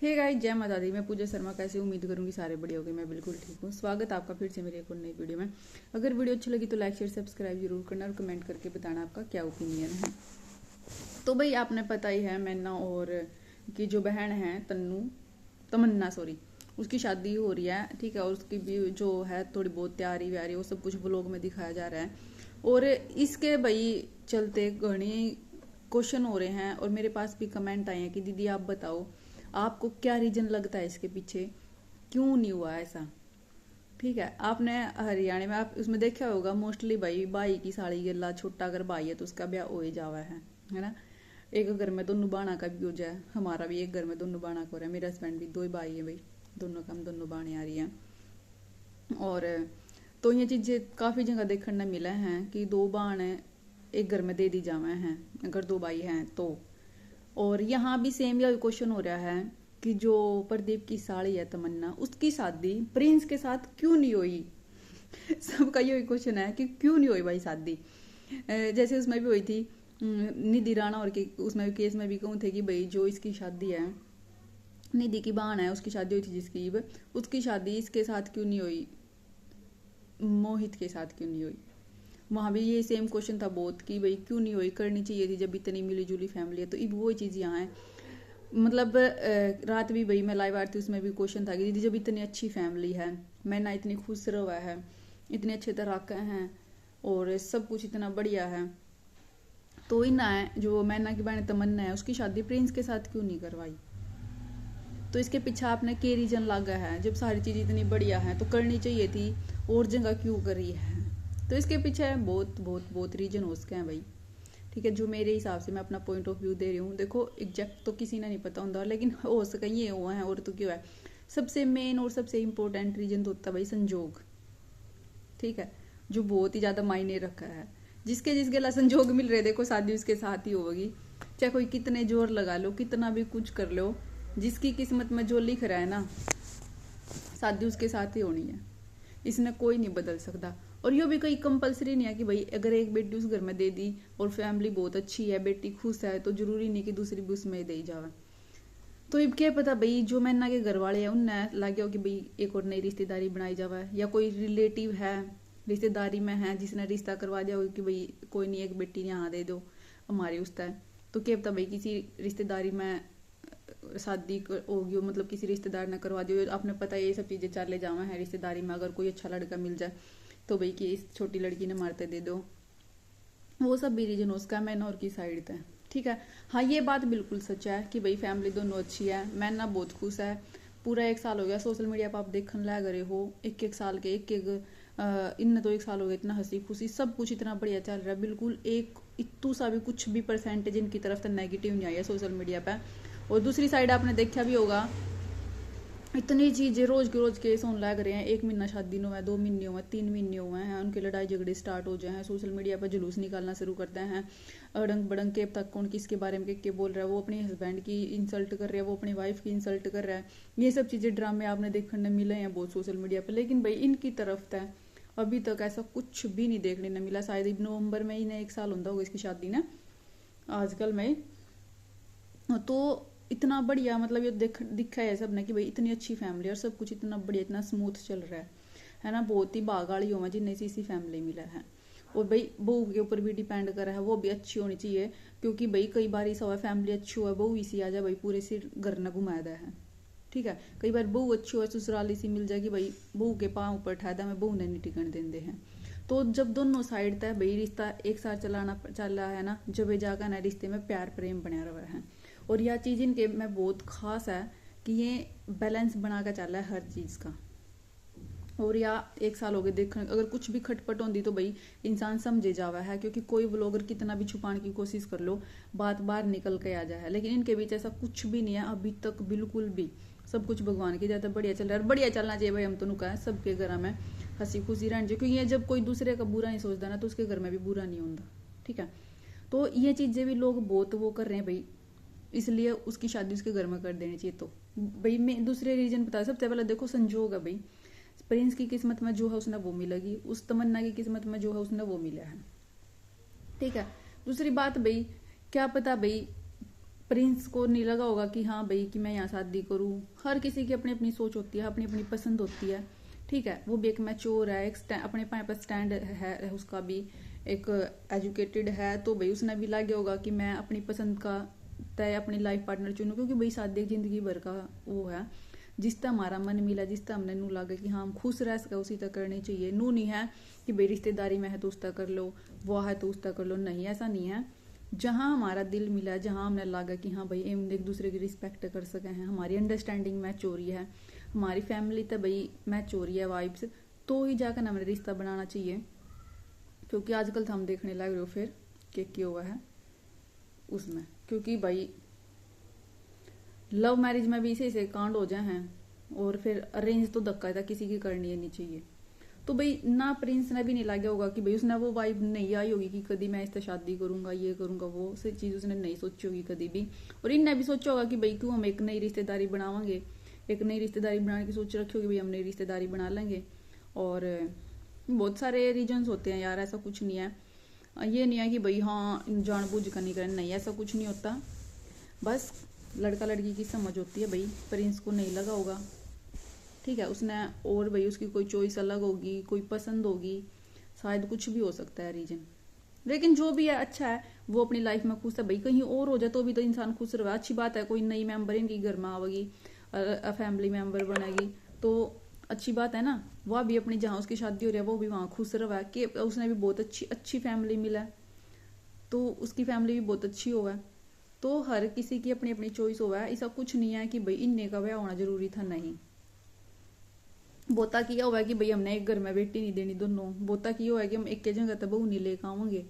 Hey guys, जय माता दी। मैं पूजा शर्मा कैसे उम्मीद करूंगी सारे बढ़िया होंगे। मैं बिल्कुल ठीक हूँ। स्वागत है आपका फिर से मेरी एक और नई वीडियो में। अगर वीडियो अच्छी लगी तो लाइक शेयर सब्सक्राइब जरूर करना और कमेंट करके बताना आपका क्या ओपिनियन है। तो भाई आपने पता ही है, मैना और की जो बहन है तमन्ना सॉरी, उसकी शादी हो रही है, ठीक है। और उसकी भी जो है थोड़ी बहुत तैयारी व्यारी वो सब कुछ व्लॉग में दिखाया जा रहा है। और इसके भाई चलते घने क्वेश्चन हो रहे हैं और मेरे पास भी कमेंट आए हैं कि दीदी आप बताओ आपको क्या रीजन लगता है इसके पीछे, क्यों नहीं हुआ ऐसा। ठीक है, आपने हरियाणा में आप उसमें देखा होगा मोस्टली भाई की साड़ी गला छोटा अगर भाई है तो उसका ब्याह हो ही जावा है ना। एक घर में दोनों बाणा का भी हो जाए, हमारा भी एक घर में दोनों बाणा का हो रहा है। मेरे हस्बैंड भी दो ही भाई है भाई, दोनों का हम दोनों बाणे आ रही हैं। और तो ये चीजें काफी जगह देखने मिला है कि दो बाण एक घर में दे दी जावे हैं अगर दो भाई हैं तो। और यहाँ भी सेम यही क्वेश्चन हो रहा है कि जो प्रदीप की साड़ी है तमन्ना, उसकी शादी प्रिंस के साथ क्यों नहीं हुई। सबका यही क्वेश्चन है कि क्यों नहीं हुई भाई शादी। जैसे उसमें भी हुई थी निधि राणा और उसमें भी केस में भी कहूँ थे कि भाई जो इसकी शादी है, निधि की बहन है उसकी शादी हुई थी जिसकी, उसकी शादी इसके साथ क्यों नहीं हुई, मोहित के साथ क्यों नहीं हुई। वहां भी ये सेम क्वेश्चन था बहुत कि भाई क्यों नहीं हुई, करनी चाहिए थी जब इतनी मिली जुली फैमिली है। तो अब वो चीज यहाँ है। मतलब रात भी भाई मैं लाइव आ रही थी, उसमें भी क्वेश्चन था कि दीदी जब इतनी अच्छी फैमिली है, मैना इतनी खुश रहा है, इतने अच्छे तरह का है और सब कुछ इतना बढ़िया है, तो इन है जो मैना की बहन तमन्ना है उसकी शादी प्रिंस के साथ क्यों नहीं करवाई। तो इसके पीछे आपने के रीजन लगा है, जब सारी चीज इतनी बढ़िया है तो करनी चाहिए थी, और जगह क्यों करी है। तो इसके पीछे बहुत बहुत बहुत रीजन हो सके हैं भाई, ठीक है। जो मेरे हिसाब से मैं अपना पॉइंट ऑफ व्यू दे रही हूँ। देखो एग्जैक्ट तो किसी ने नहीं पता होता, लेकिन हो सके ये हुआ है और तो क्यों है। सबसे मेन और सबसे इम्पोर्टेंट रीजन तो होता है भाई संजोग, ठीक है, जो बहुत ही ज्यादा मायने रखा है। जिसके जिस गला संजोग मिल रहे, देखो शादी उसके साथ ही होगी, चाहे कोई कितने जोर लगा लो, कितना भी कुछ कर लो, जिसकी किस्मत में जो लिख रहा है ना, शादी उसके साथ ही होनी है, इसमें कोई नहीं बदल सकता। और ये भी कोई कंपलसरी नहीं है कि भाई अगर एक बेटी उस घर में दे दी और फैमिली बहुत अच्छी है, बेटी खुश है, तो जरूरी नहीं कि दूसरी भी उसमें दे जावे। तो अब क्या पता भाई जो मैना के घर वाले हैं उनने लगे हो कि भाई एक और नई रिश्तेदारी बनाई जावे, या कोई रिलेटिव है रिश्तेदारी में है जिसने रिश्ता करवा दिया हो कि भाई कोई नहीं एक बेटी यहाँ दे दो हमारी उसका है। तो क्या पता भाई किसी रिश्तेदारी में शादी होगी, मतलब किसी रिश्तेदार ने करवा दी। आपने पता है ये सब चीजें चले जावा है रिश्तेदारी में, अगर कोई अच्छा लड़का मिल जाए तो भाई कि इस छोटी लड़की ने मारते दे दो, वो सब भी रीजन उसका मैना और की साइड था, ठीक है। हाँ ये बात बिल्कुल सच है कि भाई फैमिली दोनों अच्छी है, मैना बहुत खुश है। पूरा एक साल हो गया सोशल मीडिया पर आप देखने लग रहे हो, एक एक साल के एक एक इन तो एक साल हो गया, इतना हंसी खुशी सब कुछ इतना बढ़िया चल रहा है। बिल्कुल एक इतू सा भी कुछ भी परसेंटेज इनकी तरफ से नेगेटिव नहीं आई है सोशल मीडिया पे। और दूसरी साइड आपने देखा भी होगा इतनी चीजें रोज के रोज केस होने लग रहे हैं। एक महीना शादी हुआ है, 2 महीने हुए, 3 महीने हुए हैं, उनके लड़ाई झगड़े स्टार्ट हो जाए हैं, सोशल मीडिया पर जुलूस निकालना शुरू करते हैं, अड़ंग बड़ंग के तक कौन किसके बारे में के बोल रहा है, वो अपने हस्बैंड की इंसल्ट कर रहा है, वो अपनी वाइफ की इंसल्ट कर रहा है। ये सब चीजें ड्रामे आपने देखने मिले हैं बहुत सोशल मीडिया पर। लेकिन भाई इनकी तरफ था अभी तक ऐसा कुछ भी नहीं देखने ने मिला। शायद नवंबर में इन्हें एक साल होता होगा इसकी शादी ना, आजकल में। तो इतना बढ़िया मतलब ये दिखा है सबने कि भाई इतनी अच्छी फैमिली और सब कुछ इतना बढ़िया इतना स्मूथ चल रहा है ना। बहुत ही बागाड़ी हो जिन्हें सी फैमिली मिला है। और भाई बहू के ऊपर भी डिपेंड कर रहा है, वो भी अच्छी होनी चाहिए, क्योंकि भाई कई बार ऐसा हुआ फैमिली अच्छी हुआ बहू इसी आ जाए भाई पूरे सिर घर न घुमाया है, ठीक है। कई बार बहू अच्छी हुआ ससुराल इसी मिल जाएगी भाई बहू के पाँव ऊपर ठहदा में बहू ने नहीं टिकन देते हैं। तो जब दोनों साइड तक भाई रिश्ता एक साथ चलाना चल रहा है ना, जब जाकर ना रिश्ते में प्यार प्रेम बना रहा है। और यह चीज इनके में बहुत खास है कि ये बैलेंस बना कर चल रहा है हर चीज का। और या एक साल हो गए देखने, अगर कुछ भी खटपट होती तो भाई इंसान समझे जावा है, क्योंकि कोई व्लॉगर कितना भी छुपाने की कोशिश कर लो बात बाहर निकल के आ जाए। लेकिन इनके बीच ऐसा कुछ भी नहीं है अभी तक, बिल्कुल भी। सब कुछ भगवान की जाता बढ़िया चल रहा है, और बढ़िया चलना चाहिए भाई। हम तो नुका है सबके घर में हंसी खुशी रहनी चाहिए, क्योंकि जब कोई दूसरे का बुरा नहीं सोचता ना तो उसके घर में भी बुरा नहीं होता, ठीक है। तो ये चीजें भी लोग बहुत वो कर रहे हैं भाई, इसलिए उसकी शादी उसके घर में कर देनी चाहिए। तो भाई मैं दूसरे रीजन बता, सबसे पहले देखो संजोग है भाई, प्रिंस की किस्मत में जो है उसने वो मिलेगी, उस तमन्ना की किस्मत में जो है उसने वो मिला है, ठीक है। दूसरी बात भाई क्या पता भाई प्रिंस को नहीं लगा होगा कि हाँ भाई कि मैं यहाँ शादी करूँ। हर किसी की अपनी अपनी सोच होती है, अपनी अपनी पसंद होती है, ठीक है। वो भी एक मैच्योर है, एक अपने पाए पर स्टैंड है उसका भी, एक एजुकेटेड है, तो भाई उसने भी लगे होगा कि मैं अपनी पसंद का तय अपनी लाइफ पार्टनर चुनूँ, क्योंकि भाई शादी जिंदगी भर का वो है। जिस तरह हमारा मन मिला, जिस तरह हमने नू लगे कि हाँ हम खुश रह सके, उसी तक करनी चाहिए। नू नहीं है कि भाई रिश्तेदारी में है तो उस तक कर लो, वो है तो उस तक कर लो, नहीं ऐसा नहीं है। जहाँ हमारा दिल मिला, जहाँ हमने लगा कि हाँ भाई हम एक दूसरे की रिस्पेक्ट कर सके हैं, हमारी अंडरस्टैंडिंग मैच हो रही है, हमारी फैमिली तो भाई मैच हो रही है वाइब्स, तो ही जाकर हमें रिश्ता बनाना चाहिए। क्योंकि आजकल तो हम देखने लग रहे हो फिर क्या हुआ है उसमें, क्योंकि भाई लव मैरिज में भी इसे कांड हो जाए हैं, और फिर अरेंज तो धक्का था किसी की करनी नहीं चाहिए। तो भाई ना प्रिंस ने भी नहीं लगा होगा कि भाई उसने वो वाइब नहीं आई होगी कि कभी मैं इससे शादी करूंगा, ये करूंगा, वो से चीज उसने नहीं सोची होगी कभी भी। और इनने भी सोचा होगा कि भाई क्यों हम एक नई रिश्तेदारी बनावांगे, एक नई रिश्तेदारी बनाने की सोच रखी होगी, भाई हम नई रिश्तेदारी बना लेंगे। और बहुत सारे रीजन्स होते हैं यार, ऐसा कुछ नहीं है। ये नहीं है कि भाई हाँ जानबूझ कर नहीं करें, नहीं ऐसा कुछ नहीं होता। बस लड़का लड़की की समझ होती है। भाई प्रिंस को नहीं लगा होगा, ठीक है, उसने, और भाई उसकी कोई चॉइस अलग होगी, कोई पसंद होगी, शायद कुछ भी हो सकता है रीजन। लेकिन जो भी है अच्छा है, वो अपनी लाइफ में खुश है। भाई कहीं और हो जाए तो भी तो इंसान खुश रहे, अच्छी बात है। कोई नई मेंबर इनकी घर में आवेगी, फैमिली मेंबर बनेगी, तो अच्छी बात है ना। वह भी अपनी जहाँ उसकी शादी हो रही है वो भी वहाँ खुश रहा, कि उसने भी बहुत अच्छी फैमिली मिला, तो उसकी फैमिली भी बहुत अच्छी हुआ है। तो हर किसी की अपनी अपनी चॉइस हुआ है। ऐसा कुछ नहीं है कि भाई इन्ने का ब्याह होना जरूरी था, नहीं। बोता किया हुआ है कि भाई हमने एक घर में बेटी नहीं देनी दोनों, बोता किया हुआ है कि हम एक के जगह तब बहू नहीं लेकर आवेंगे।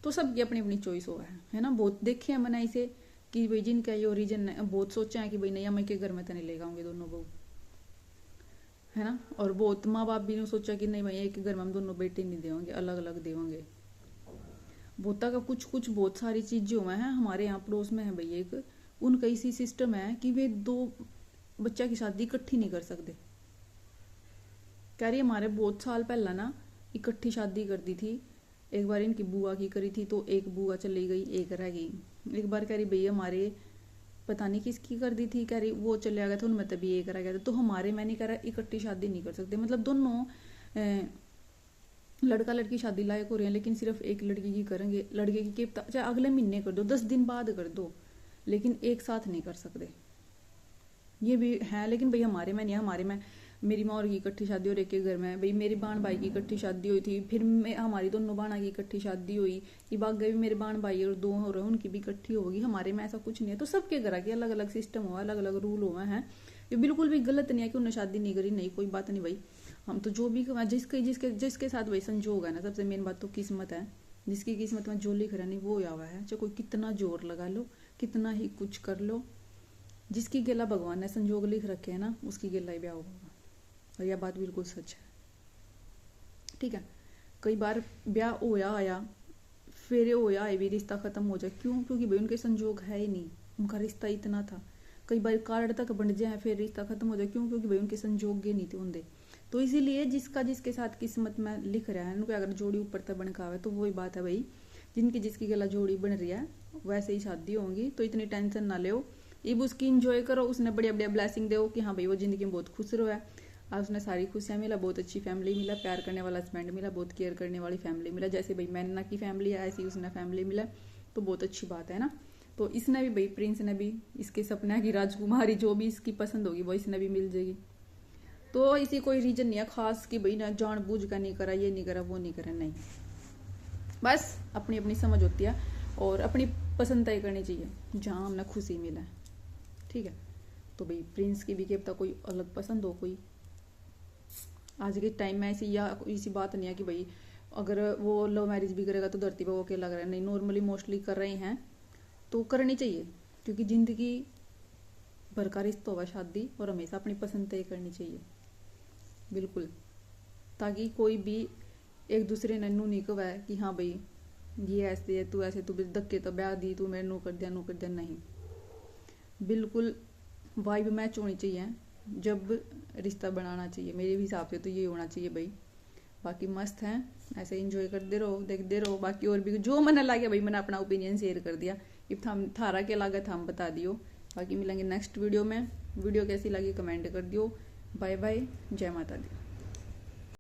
तो सबकी अपनी अपनी चॉइस हुआ है ना। बहुत देखे हैं मैंने इसे कि भाई जिनका ये ओरिजिन है, बहुत सोचा है कि भाई नहीं हम एक के घर में तो नहीं लेकर आऊंगे दोनों बहू, है ना। और बहुत माँ बाप भी ने सोचा कि नहीं भाई एक घर में हम दोनों बेटे नहीं देंगे, अलग अलग देंगे। बोता का कुछ कुछ बहुत सारी चीजें हुए हैं। हमारे यहाँ पड़ोस में है भाई एक, उनका इसी सिस्टम है कि वे दो बच्चा की शादी इकट्ठी नहीं कर सकते। कह रही हमारे बहुत साल पहला ना इकट्ठी शादी कर दी थी। एक बार इनकी बुआ की करी थी तो एक बुआ चली गई, एक रह गई। एक बार कह रही भैया हमारे पता नहीं किसकी कर दी थी, कह रही वो चले गया था उनमें तभी एक रह गया था। तो हमारे में नहीं कह रहा इकट्ठी शादी नहीं कर सकते, मतलब दोनों लड़का लड़की शादी लायक हो रहे हैं, लेकिन सिर्फ एक लड़की की करेंगे। लड़के की चाहे अगले महीने कर दो, 10 दिन बाद कर दो, लेकिन एक साथ नहीं कर सकते। ये भी है, लेकिन भाई हमारे में नहीं है। हमारे में मेरी माँ और की इकट्ठी शादी हो रही के घर में, भाई मेरी बहन भाई की इकट्ठी शादी हुई थी, फिर हमारी दोनों बहना की इकट्ठी शादी हुई, ये बागे भी मेरे बहन भाई और दो हो रहे हैं उनकी भी इकट्ठी होगी। हमारे में ऐसा कुछ नहीं है। तो सबके घर के अलग अलग सिस्टम हुआ, अलग अलग रूल हुए हैं। ये बिल्कुल भी गलत नहीं है कि उन्हें शादी नहीं करी, नहीं कोई बात नहीं भाई। हम तो जो भी जिसके जिसके जिसके साथ भाई संजोग है ना, सबसे मेन बात तो किस्मत है। जिसकी किस्मत में जो लिख रहा नहीं वो आवा है, चाहे कोई कितना जोर लगा लो, कितना ही कुछ कर लो, जिसकी गेला भगवान ने संजोग लिख रखे है ना, उसकी गेला ही ब्याह होगा। और यह बात बिल्कुल सच है, ठीक है। कई बार ब्याह होया आया, फिर होया आए भी रिश्ता खत्म हो जाए, क्यों? क्योंकि भाई उनके संजोग है ही नहीं, उनका रिश्ता इतना था। कई बार कार्ड तक बन जाए फिर रिश्ता खत्म हो जाए, क्यों? क्योंकि भाई उनके संजोग नहीं थे उनके। तो इसीलिए जिसका जिसके साथ किस्मत में लिख रहा है, उनके अगर जोड़ी ऊपर तक बनका है तो वही बात है भाई, जिनकी जिसकी गला जोड़ी बन रही है वैसे ही शादी होंगी। तो इतनी टेंशन ना लो, इब उसकी इंजॉय करो, उसने बढ़िया बढ़िया ब्लेसिंग दो कि हाँ भाई वो जिंदगी में बहुत खुश रहा है। आज उसने सारी खुशियाँ मिला, बहुत अच्छी फैमिली मिला, प्यार करने वाला हस्बैंड मिला, बहुत केयर करने वाली फैमिली मिला। जैसे भाई मैंने की फैमिली है ऐसी उसने फैमिली मिला, तो बहुत अच्छी बात है ना। तो इसने भी भाई प्रिंस ने भी इसके सपना की राजकुमारी जो भी इसकी पसंद होगी वो इसने भी मिल जाएगी। तो इसी कोई रीजन नहीं है खास कि भाई ना जानबूझ का नहीं करा, ये नहीं करा, वो नहीं करा, नहीं। बस अपनी अपनी समझ होती है और अपनी पसंद तय करनी चाहिए जहाँ हमने खुशी मिला है, ठीक है। तो भाई प्रिंस की भी क्या पता कोई अलग पसंद हो कोई। आज के टाइम में ऐसी बात नहीं है कि भाई अगर वो लव मैरिज भी करेगा तो धरती पर वो अकेला कर रहा है, नहीं। नॉर्मली मोस्टली कर रहे हैं तो करनी चाहिए, क्योंकि जिंदगी भर का रिश्ता होगा शादी, और हमेशा अपनी पसंद तय करनी चाहिए, बिल्कुल। ताकि कोई भी एक दूसरे ने नू नहीं कहे कि हाँ भाई ये ऐसे है, तू ऐसे, तू धक्के तो ब्याह दी, तू मेरे नू कर दिया, नहीं। बिल्कुल वाइब मैच होनी चाहिए जब रिश्ता बनाना चाहिए, मेरे हिसाब से तो ये होना चाहिए भाई। बाकी मस्त है, ऐसे एंजॉय करते रहो, देखते रहो। बाकी और भी जो मन लगे भाई, मैंने अपना ओपिनियन शेयर कर दिया। कि थारा क्या लागत हम बता दियो। बाकी मिलेंगे नेक्स्ट वीडियो में। वीडियो कैसी लगी कमेंट कर दियो। बाय बाय, जय माता दी।